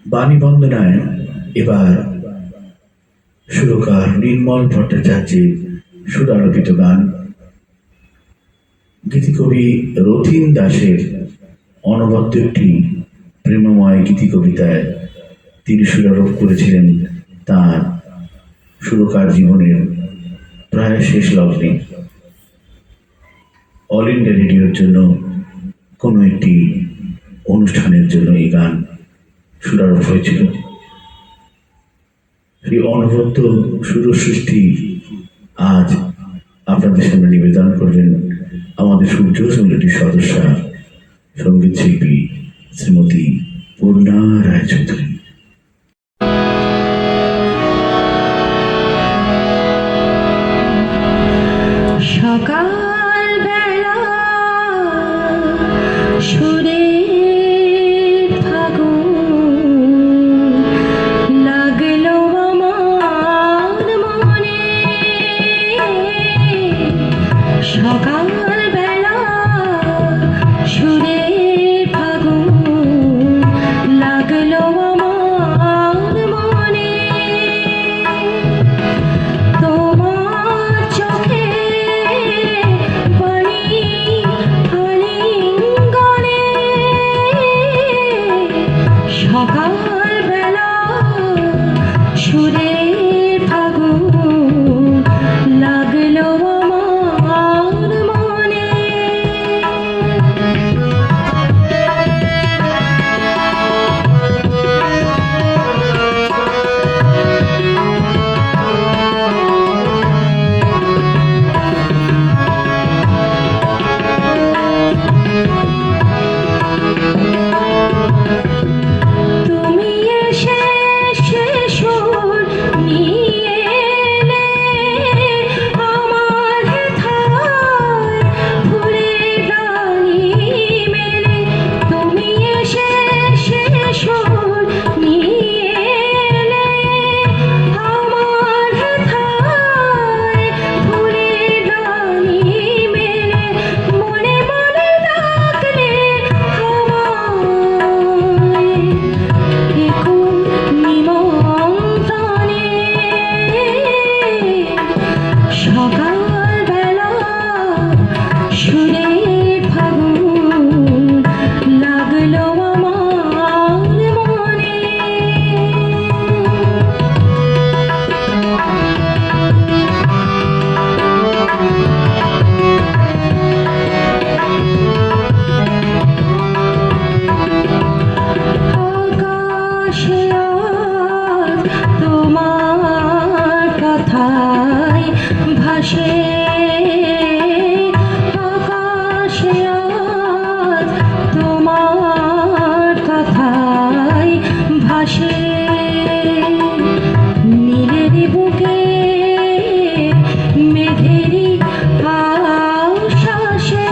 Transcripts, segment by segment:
বাণী বন্দনায় এবার সুরকার নির্মল ভট্টাচার্যের সুরারোপিত গান, গীতিকবি রথীন দাসের অনবদ্য একটি প্রেমময় গীতি কবিতায় তিনি সুরারোপ করেছিলেন তাঁর সুরকার জীবনের প্রায় শেষ লগ্নে। অল ইন্ডিয়া রেডিওর জন্য কোনো একটি অনুষ্ঠানের জন্য এই গান সুরারোপ হয়েছিল। সেই অনবদ্য সুর সৃষ্টি আজ আপনাদের সামনে নিবেদন করবেন আমাদের সূর্য সমিতির সদস্যা সঙ্গীত শিল্পী শ্রীমতী পূর্ণা রায়চৌধুরী। সকালবেলা সুরে লাগলো আমার মনে, সকালবেলা সুরে লাগলো আমার মনে, তোমার চোখে সকালবেলা সুরে লাগলো আমার মনে। সকালবেলা সুরে লাগলো আমার মনে। আকাশে আজ তোমার কথাই ভাসে, আকাশে আজ তোমার কথাই ভাসে, নীলের বুকে মেঘেরই আশ্বাসে,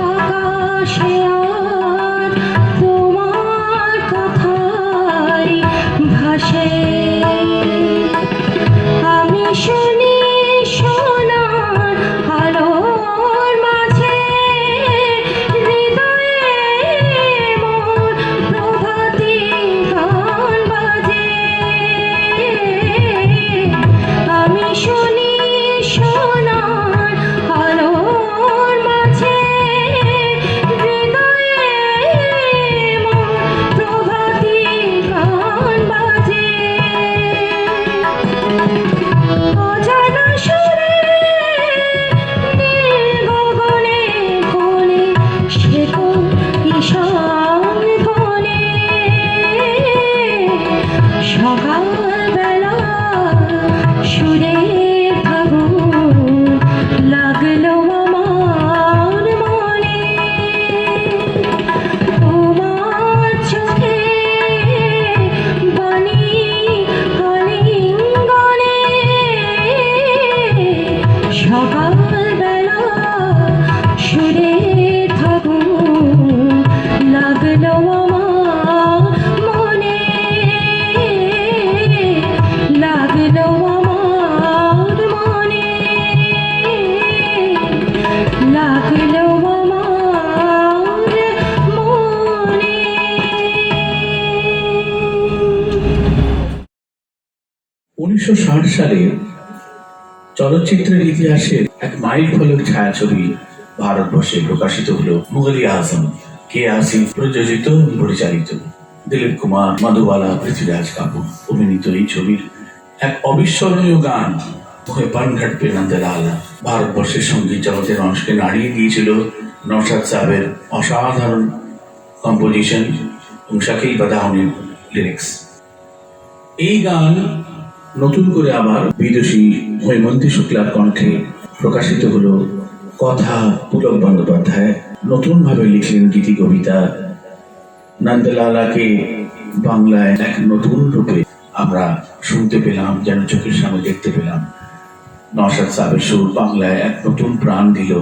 আকাশে আজ তোমার কথাই ভাসে। আমি শুনি সোনার আলোর মাঝে হৃদয়ে মোর 1960 সালে চলচ্চিত্রের ইতিহাসে এক মাইল ফলক ছায়াছবি ভারতবর্ষে প্রকাশিত হলো মুঘল-ই আজম, কে আর সিং প্রযোজিত এবং পরিচালিত, দিলীপ কুমার, মধুবালা, পৃথ্বীরাজ কাপুর অভিনীত এই ছবির এক অবিস্মরণীয় গান পানঘাট পে নন্দলালা ভারতবর্ষের সঙ্গীত জগতের মানুষকে নাড়িয়ে দিয়েছিল। নওশাদ সাহেবের অসাধারণ কম্পোজিশন এবং শাকিল বাদাউনের লিরিক্স। এই গান নতুন করে আবার বিদুষী হৈমন্তী শুক্লার কণ্ঠে প্রকাশিত হলো। কথা পুলক বন্দ্যোপাধ্যায় নতুন ভাবে লিখলেন গীতি কবিতা। নন্দলালাকে বাংলায় এক নতুন রূপে আমরা শুনতে পেলাম, যেন চোখের সামনে দেখতে পেলাম। নওশাদ সাহেবের সুর বাংলায় এক নতুন প্রাণ দিল।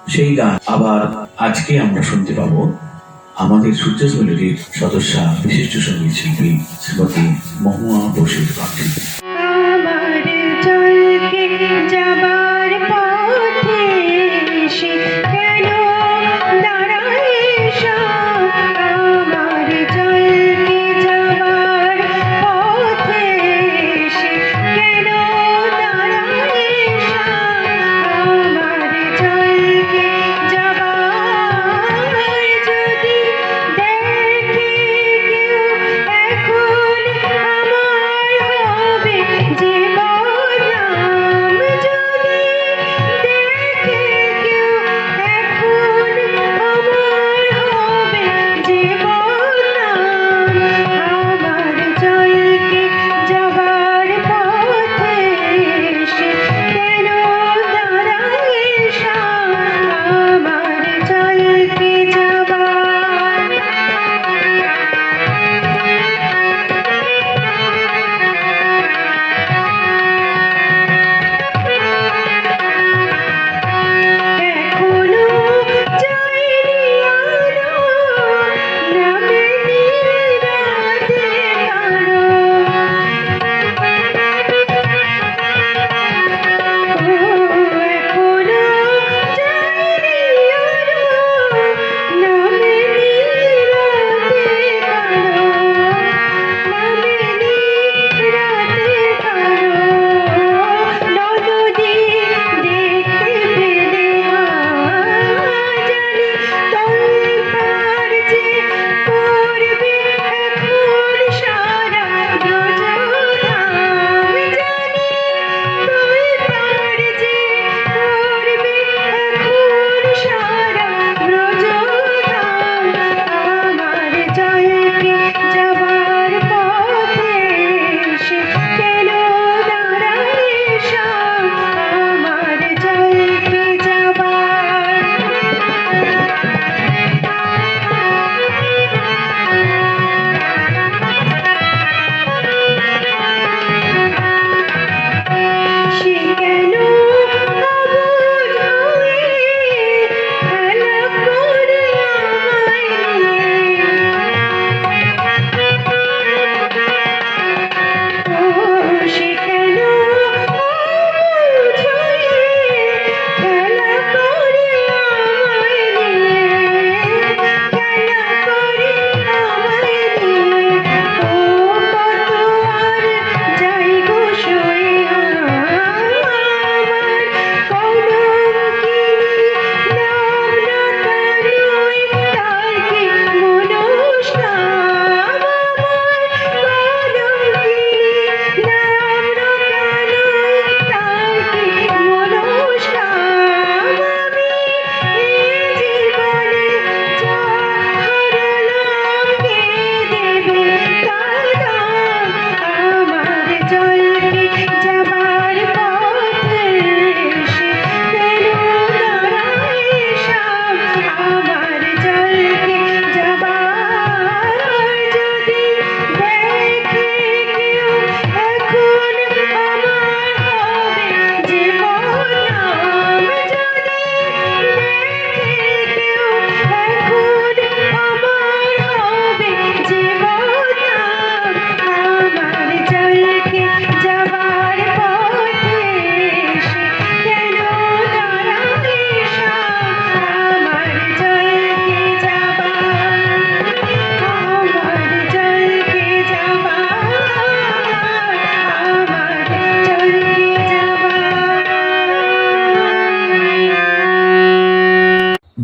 সেই গান আবার আজকে আমরা শুনতে পাবো আমাদের সূর্য মেলোডির সদস্যা, বিশিষ্ট সঙ্গীত শিল্পী শ্রীমতী মহুয়া বসুর কণ্ঠে। আমার জলকে যাবার পথে সে কেন দাঁড়ায় সব? আমার জলকে যাবার পথে সে কেন দাঁড়ায় সব? আমার জলকে যাবার যদি দেখে কেউ এখন আমার হবে যে বদনাম। যদি দেখে কেউ এখন আমার হবে যে বদনাম। আমার জলকে যাবার পথে সে কেন দাঁড়ায় সব? আমার জলকে যাবার এখনো যায়নি আলো, নামেনি রাতে কারো। এখনো যায়নি আলো, নামেনি রাতে কারো। নামেনি রাতে কারো। নদী দেখতে পেলে জানি তোলপাড় যে করবে এখন সারা ব্রজধাম। জানি তোলপাড় যে করবে এখন সারা ব্রজধাম। আমার জলকে যাবার পথে সে কেন দাঁড়ায় সব? আমার জলকে যাবার সে কেন অবুঝ হয়ে খেলা করে আমায় নিয়ে?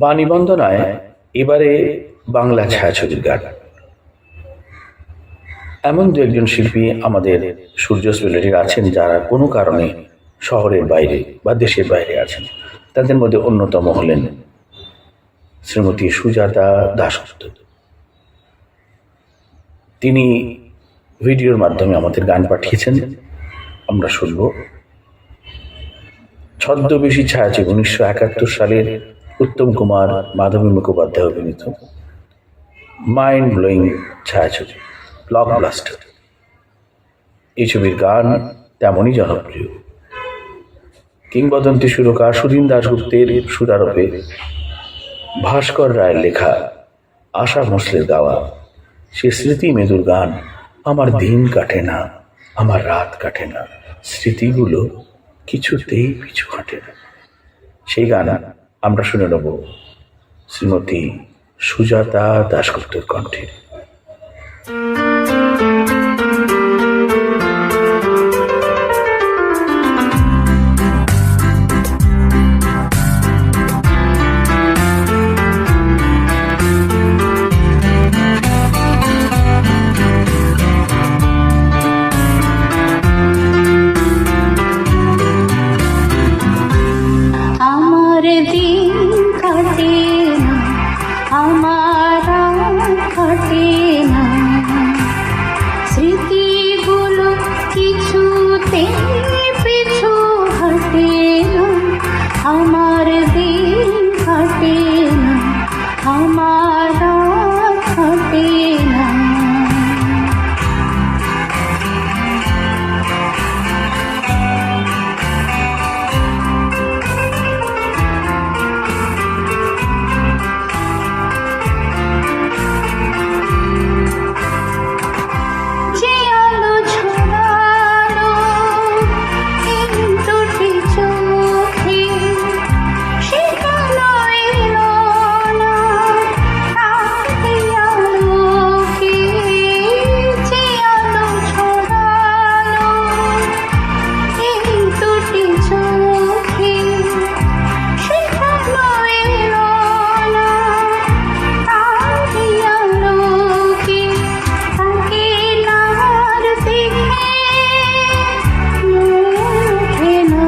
বাণী বন্দনায় এবারে বাংলা ছায়াছবির গান। এমন দু একজন শিল্পী আমাদের সূর্য স্পেলেটির আছেন যারা কোনো কারণে শহরের বাইরে বা দেশের বাইরে আছেন। তাদের মধ্যে অন্যতম হলেন শ্রীমতী সুজাতা দাশগুপ্ত। তিনি ভিডিওর মাধ্যমে আমাদের গান পাঠিয়েছেন, আমরা শুনব। ছদ্মবেশী ছায়াছবি 1971 সালের উত্তম কুমার মাধবী মুখোপাধ্যায় অভিনীত মাইন্ড ব্লোয়িং ছায়াছবি, ব্লকবাস্টার। এই ছবির গান তেমনই জনপ্রিয়। কিংবদন্তি সুরকার সুধীন দাশগুপ্তের সুরারোপে ভাস্কর রায়ের লেখা, আশা ভোঁসলের গাওয়া সে স্মৃতি মেদুর গান। আমার দিন কাটে না, আমার রাত কাটে না, স্মৃতিগুলো কিছুতেই পিছু হাঁটে না। সেই গান আমরা শুনে নেব শ্রীমতী সুজাতা দাশগুপ্তের কণ্ঠে। আমার দিন কাটে না, আমার রাত কাটে না, স্মৃতিগুলো কিছুতে পিছু হাঁটে না। আমার দিন কাটে না, আমার রাত কাটে না। যে আলো ছড়ালো এই দুটি চোখে, সেটা নয় এলো না তার আলোকে। যে আলো ছড়ালো এই দুটি চোখে, সেটা নয় এলো না তার আলোকে। তাকে নার দেখে মুখে না,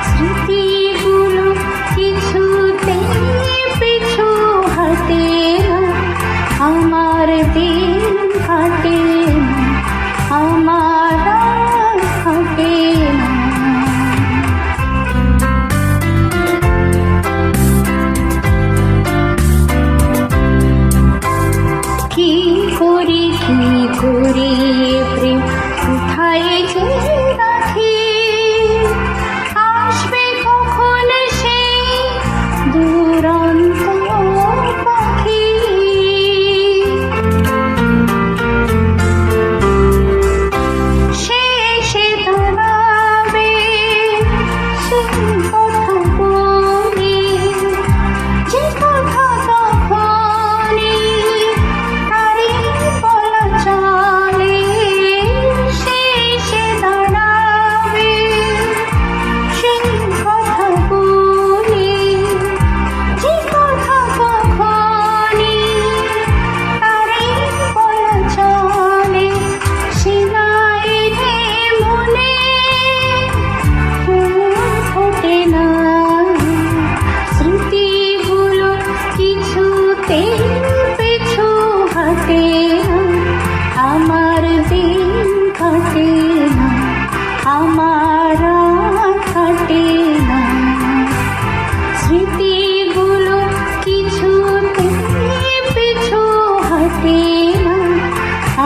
স্মৃতিগুলো কিছুতে পিছু হাঁটে না। আমার দিন কাটে না, আমার রাত কাটে না। কি করি প্রেম কোথায় যে রাখি, আসবে কখন সেই দুরন্ত পাখি। সে এসে দাঁড়াবে সেই কথা বলি, যে কথা তখনই তারই বলা চলে। সে এসে দাঁড়াবে সেই কথা বলি, যে কথা তখনই তারই বলা চলে। সিনাই রে মনে ফুল ফোটে না, স্মৃতিগুলো কিছুতে পিছু হাঁটে না। আমার দিন কাটে না, আমার রাত কাটে না, স্মৃতিগুলো কিছুতে পিছু হাঁটে না।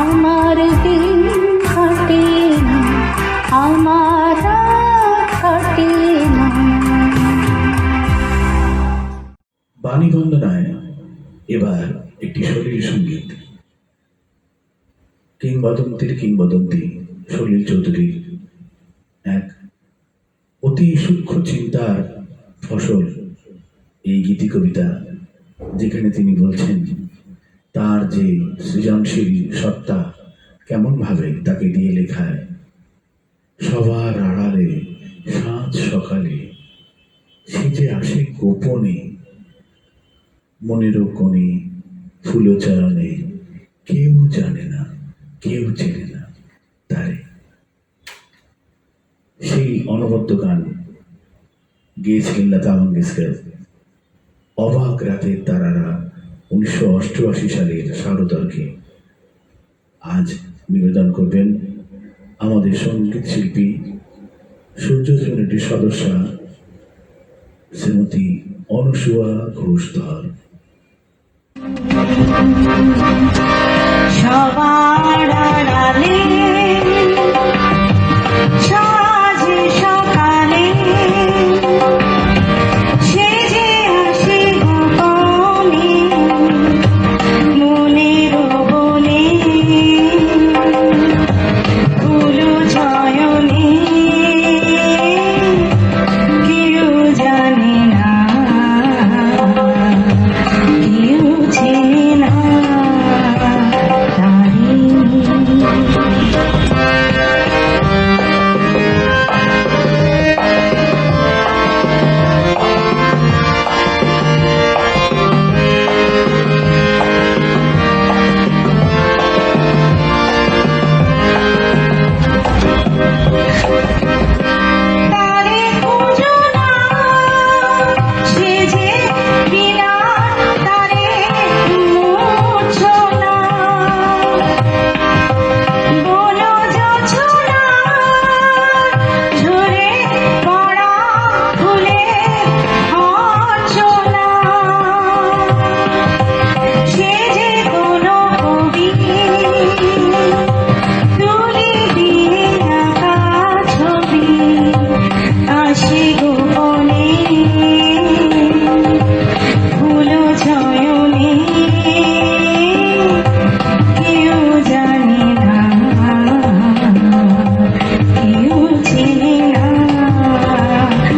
আমার দিন কাটে না, আমার রাত কাটে না। বাণী বন্দনায় এবার একটি সলিল সঙ্গীত। কিংবদন্তির কিংবদন্তি সলিল চৌধুরীর এক অতি সূক্ষ্ম চিন্তার ফসল এই গীতি কবিতা, যেখানে তিনি বলছেন তার যে সৃজনশীল সত্তা কেমন ভাবে তাকে দিয়ে লেখায়। সবার আড়ালে সাঁঝ সকালে সে যে আসে গোপনে, মনেরও কোণে ফুলচরণে কেউ জানে না, কেউ চেনে না তারে। সেই অনবদ্য গান গেয়েছিলেন লতা মঙ্গেশকর। অবাক রাতের তারারা 1988 সালের শারদর্ঘে। আজ নিবেদন করবেন আমাদের সঙ্গীত শিল্পী সূর্য ইউনিটির সদস্যা শ্রীমতী অনুসুয়া ঘোষধর। সবার আড়ালে সাজে সকালে সেজে আসে গোপনে মনের বনে ফুল চয়নে কেউ জানে না, কেউ চেনে না তারে। তারে খুঁজো না সে যে বিনা তারে মুছো না, বলো জোছনা ঝরে পড়া ফুলে অর্চনা। সে যে কোনো কবি তুলি দিয়ে আঁকা ছবি আসে গোপনে ফুল চয়নে কেউ জানে না, কেউ চেনে না তারে।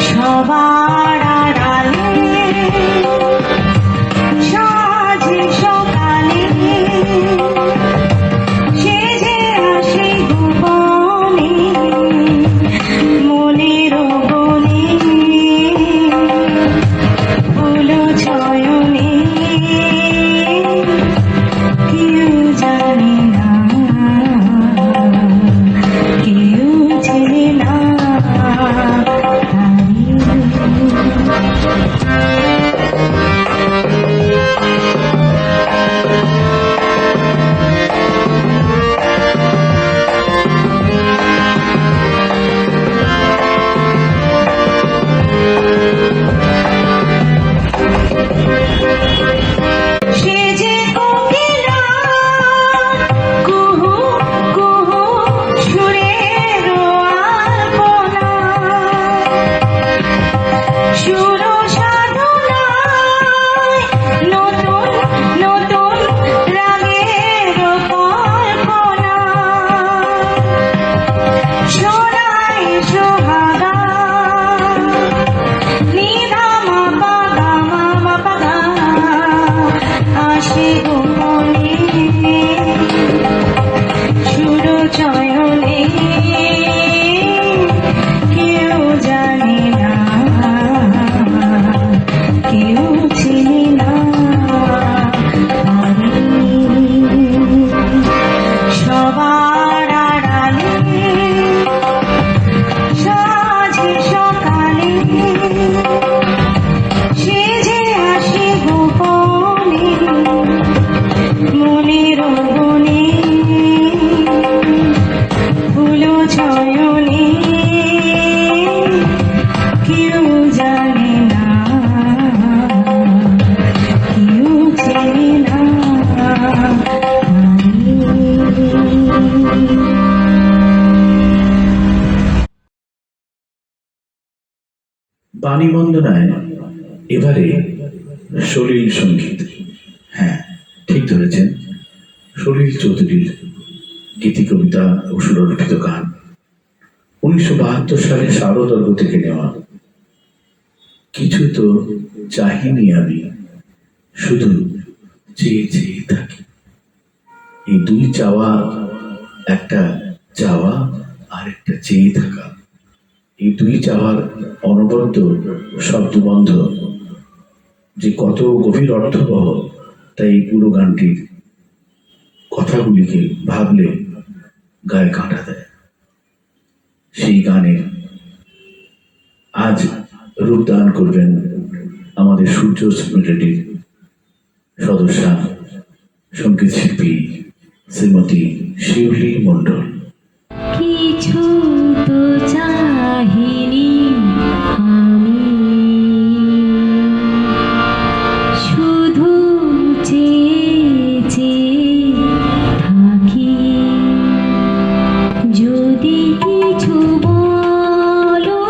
সবার আড়ালে সাজে সকালে সেজে আসে গোপনে মনের বনে ফুল চয়নে কেউ জানে না, কেউ চেনে না তারে। সে যে কোকিলা কুহু কুহু সুরের আলপনা, সুর সাধনায় নতুন নতুন রাগের কল্পনা, শোনায় সোহাগা নিধামা পাগামা পাগা আসে গোপনে সুর চয়নে কেউ জানে না, কেউ চেনে না তারে। সবার আড়ালে সাজে সকালে সেজে আসে গোপনে মনের বনে ফুল চয়নে কেউ জানে না, কেউ চেনে না তারে। বাণী বন্দনায় এবারে সলিল সঙ্গীত। হ্যাঁ, ঠিক ধরেছেন, সলিল চৌধুরীর গীতি কবিতা ও সুরলিখিত গান 1972 সালে শারদর্ঘ থেকে নেওয়া। কিছু তো চাহিনি আমি, শুধু চেয়ে চেয়ে থাকি। এই দুই চাওয়া, একটা চাওয়া আর একটা চেয়ে থাকা, এই দুই চাওয়ার অনবরত শব্দবন্ধ যে কত গভীর অর্থবহ, তাই এই পুরো গানটির কথাগুলিকে ভাবলে গায়ে কাঁটা দেয়। সেই গানের আজ রূপদান করবেন আমাদের সূর্য মেলোডির সদস্যা সঙ্গীত শিল্পী শ্রীমতী শিউলি মণ্ডল। কিছু তো চাহিনি আমি, শুধু চেয়ে থাকি। যদি কিছু বলো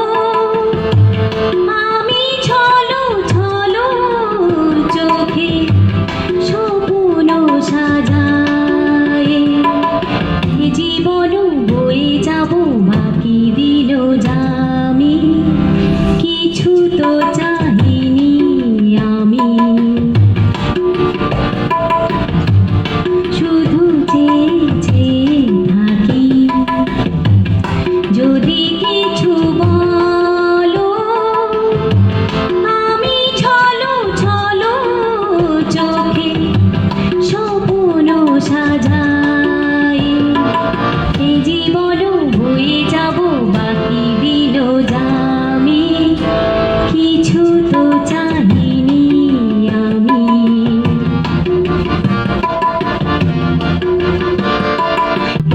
আমি ছলো ছলো চোখে স্বপ্ন সাজাই। জীবন বয়ে যাব বাকি দিল যামি, কিছু তো চাহিনি আমি, শুধু চেয়ে থাকি। যদি কিছু বলো আমি ছলো ছলো চোখে স্বপ্ন সাজাই। এই জীবন বয়ে যাব বাকি দিল যামি, কিছু তো চাহিনি আমি।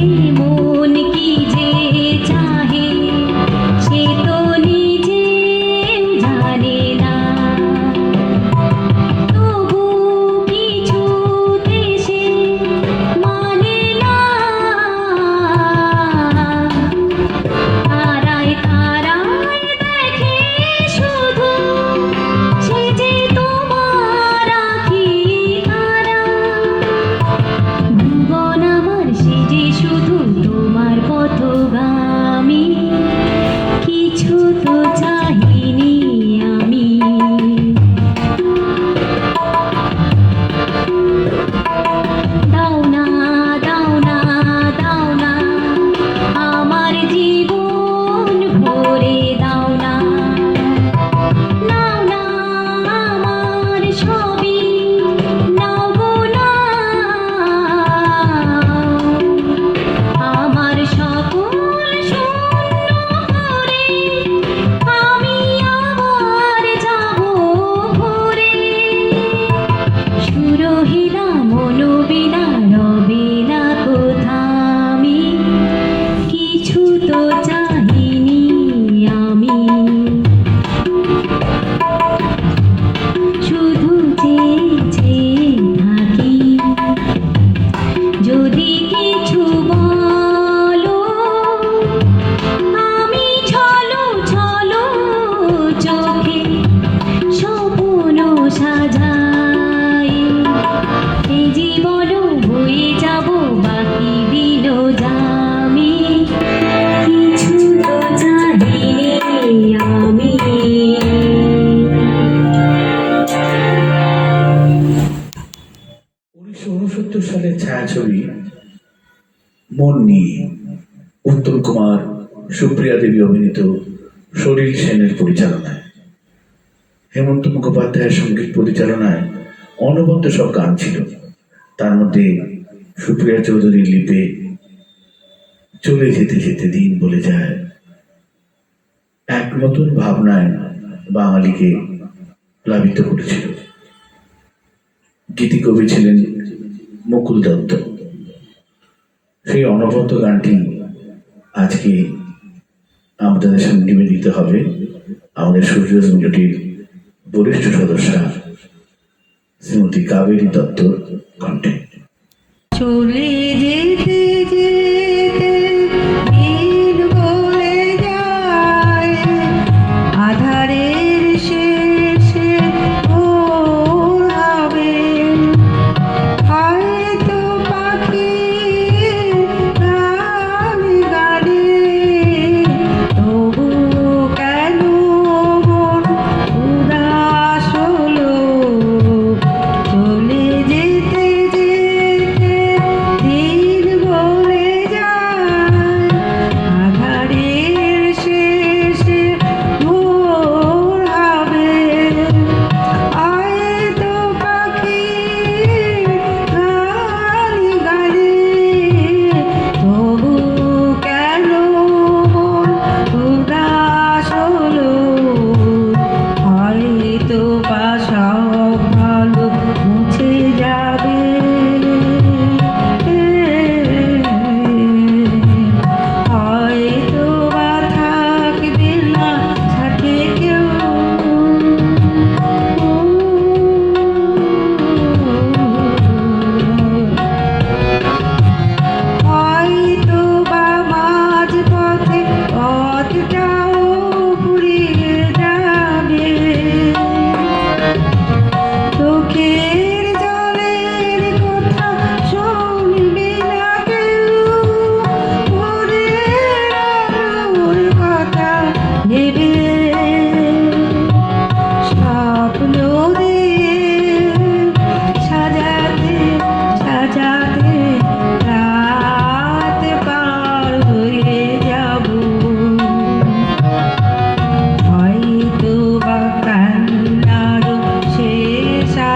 এই মন কি যে চাহে সে তো নিজেও জানে না, তবু কিছুতে সে মানে না। তারায় তারায় দেখে শুধু সে যে তোমার আঁখি তারা। ভুবন আমার সে যে শুধু তোমার পথগামী, কিছু তো চাহিনি আমি। দাও না দাও না দাও না আমার জীবন ভরে দাও না। নাও না আমার সবই নাও গো নাও। আমার সকল শূন্য করে আমি আবার যাব ভরে। সুরহিলা মনোবিনা রবে না কোথামি, কিছু তো চাহিনি আমি, শুধু চেয়ে থাকি। যদি কিছু বলো আমি ছলো ছলো চোখে স্বপ্ন সাজাই। এই জীবন বয়ে যাব বাকি দিল যামি, কিছু তো চাহিনি আমি। 1969 সালের ছায়াছবি মন নিয়ে উত্তম কুমার, সুপ্রিয়া দেবী অভিনীত, সলিল সেনের পরিচালনায়, হেমন্ত মুখোপাধ্যায়ের সঙ্গীত পরিচালনায় অনবদ্য সব গান ছিল। তার মধ্যে সুপ্রিয়া চৌধুরীর লিপে চলে যেতে যেতে দিন বলে যায় এক নতুন ভাবনায় বাঙালিকে প্লাবিত করেছিল। গীতিকবি ছিলেন মুকুল দত্ত। সেই অনবদ্য গানটি আজকে আমাদের সামনে নিবেদিত হবে আমাদের সূর্য মেলোডির বরিষ্ঠ সদস্যা শ্রীমতী কাবেরী দত্তর কণ্ঠে। চলে যেতে যেতে দিন বলে যায়, আধারের শেষে ভোর হবে। হয়তো পাখি গান গানে, তবু কেন মন উদাস হলো। চলে যেতে যেতে দিন বলে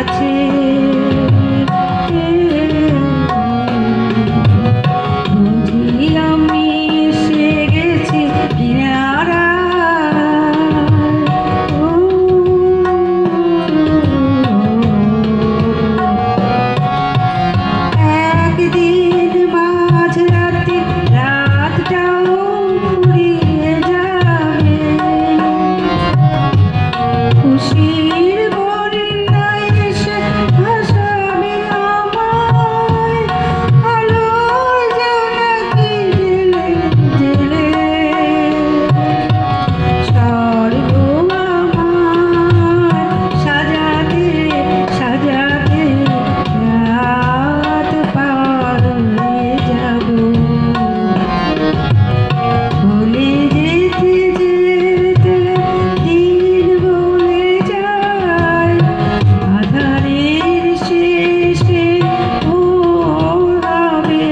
আছে বুঝি আমি এসে গেছি একদিন মাঝরাতে রাতটাও ফুরিয়ে যাবে খুশির বন্যায় এসে ভাসাবে আমায় আলোয় জোনাকি জেলে জেলে স্বর্গ আমার সাজাতে সাজাতে রাত পার হয়ে যাব বলে যেতে যেতে দিন বলে যায় আধারের শেষে ভোর হবে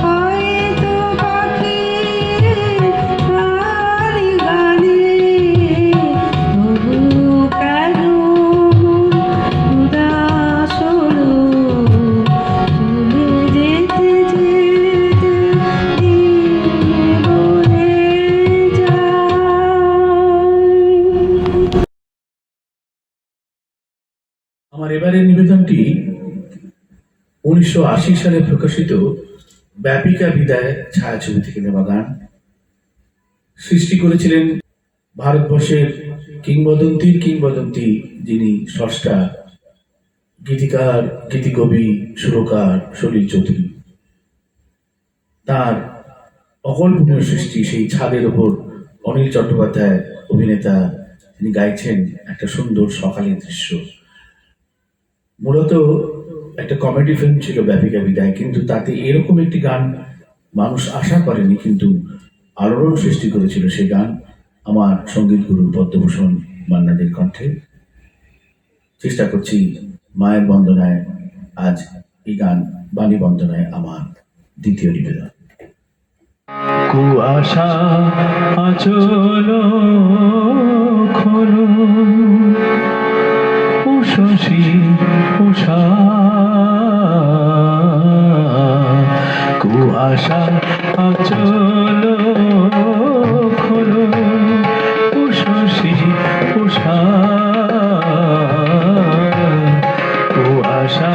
হয়তো পাখির গানে গানে তবু কেন মন উদাস হলো চলে যেতে যেতে দিন বলে যায়। আমার এবারের নিবেদনটি 1980 সালে প্রকাশিত ব্যাপিকা বিদায় ছায়াছবি থেকে নেওয়া গান। সৃষ্টি করেছিলেন ভারতবর্ষের কিংবদন্তির কিংবদন্তি যিনি স্রষ্টা, গীতিকার, গীতিকবি, সুরকার সলিল চৌধুরী। তার অকল্পনীয় সৃষ্টি সেই ছাদের ওপর অনিল চট্টোপাধ্যায় অভিনেতা, তিনি গাইছেন একটা সুন্দর সকালের দৃশ্য। মূলত একটা কমেডি ফিল্ম ছিল ব্যাপিকা বিদায়, কিন্তু তাতে এরকম একটি গান মানুষ আশা করেনি, কিন্তু আলোড়ন সৃষ্টি করেছিল সেই গান আমার সঙ্গীত গুরু পদ্মভূষণ মান্নাদের কণ্ঠে। চেষ্টা করছি মায়ের বন্দনায় আজ এই গান বাণী বন্দনায় আমার দ্বিতীয় নিবেদন। কুয়াশা আচল খোলো উষসী উষা কুয়াশা আচল খোলো উষসী উষা কুয়াশা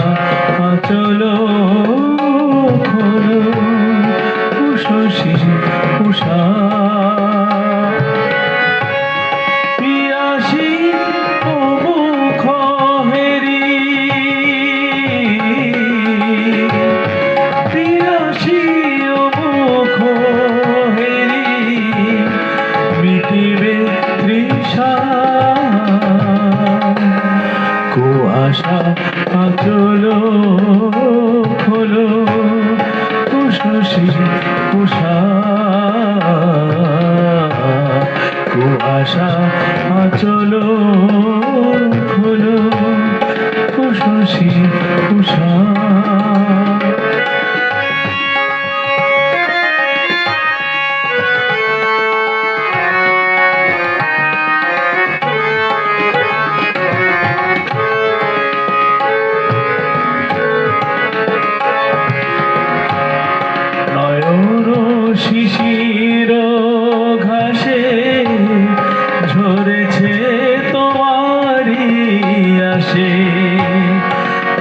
আচল খোলো উষসী উষা পিয়াসী ও মুখ হেরি পিয়াসী ও মুখ হেরি মিটিবে তৃষা কুয়াশা আচল খোলো উষসী উষা কুয়াশা আচল খোলো উষসী উষা শিশির ঘাসে ঝরেছে তোমারি আসে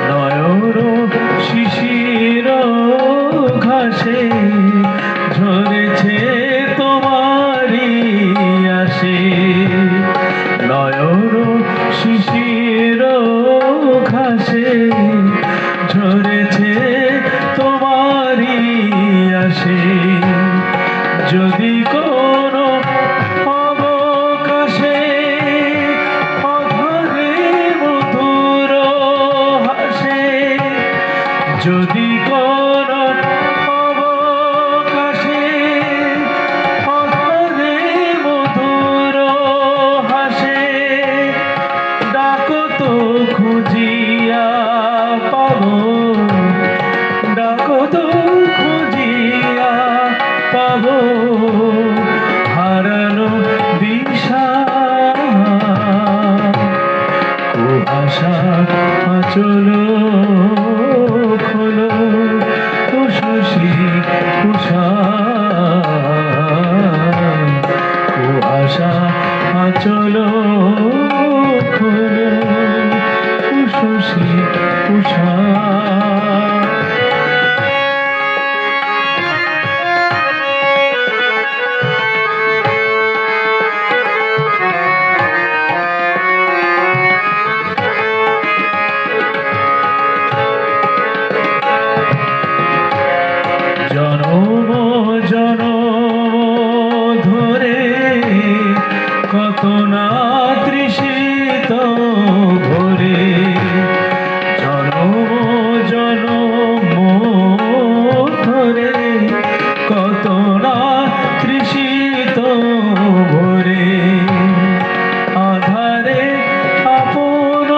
নয়ন শিশির ঘাসে ঝরেছে তোমারি আসে নয়ন শিশির ঘাসে ঝরেছে তোমারি আসে যদি কোনো অবকাশে অধরে মধুর হাসে যদি কোনো অবকাশে অধরে মধুর হাসে ডাকো তো খুঁজিয়া পাবো ডাকো তো খুঁজিয়া পাবো হারানো দিশা কুয়াশা আচল খোলো ও শশী উষা ও আশা আচল খোলো ও শশী উষা। জনম জনম ধরে কত না তৃষিত ভরে জনম জনম ধরে কত না তৃষিত ভরে আধারে আপন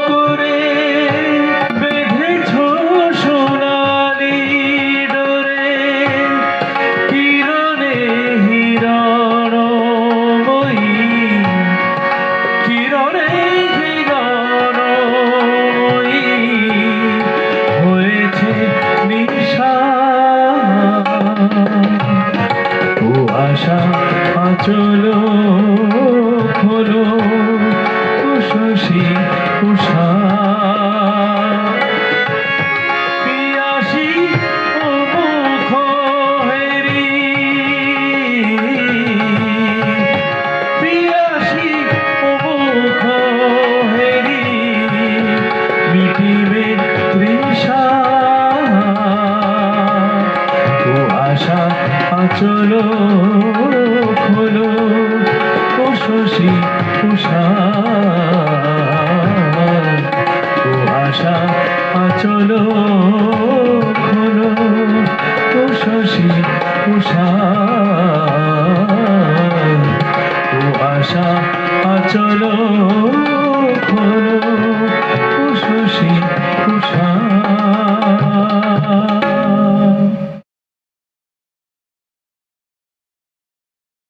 করে বেঁধেছ সোনালি ডোরে কিরণে হিরণময়ী কিরণে হিরণময়ী হয়েছে নিশা ও আশা আচল খোলো ও শশী উষা। পিয়াসী ও মুখ হেরি পিয়াসী ও মুখ হেরি মিটিবে তৃষা ও আশা আচল খোলো ও শশী উষা ও আশা আচল খোলো ও শশী উষা ও আশা আচল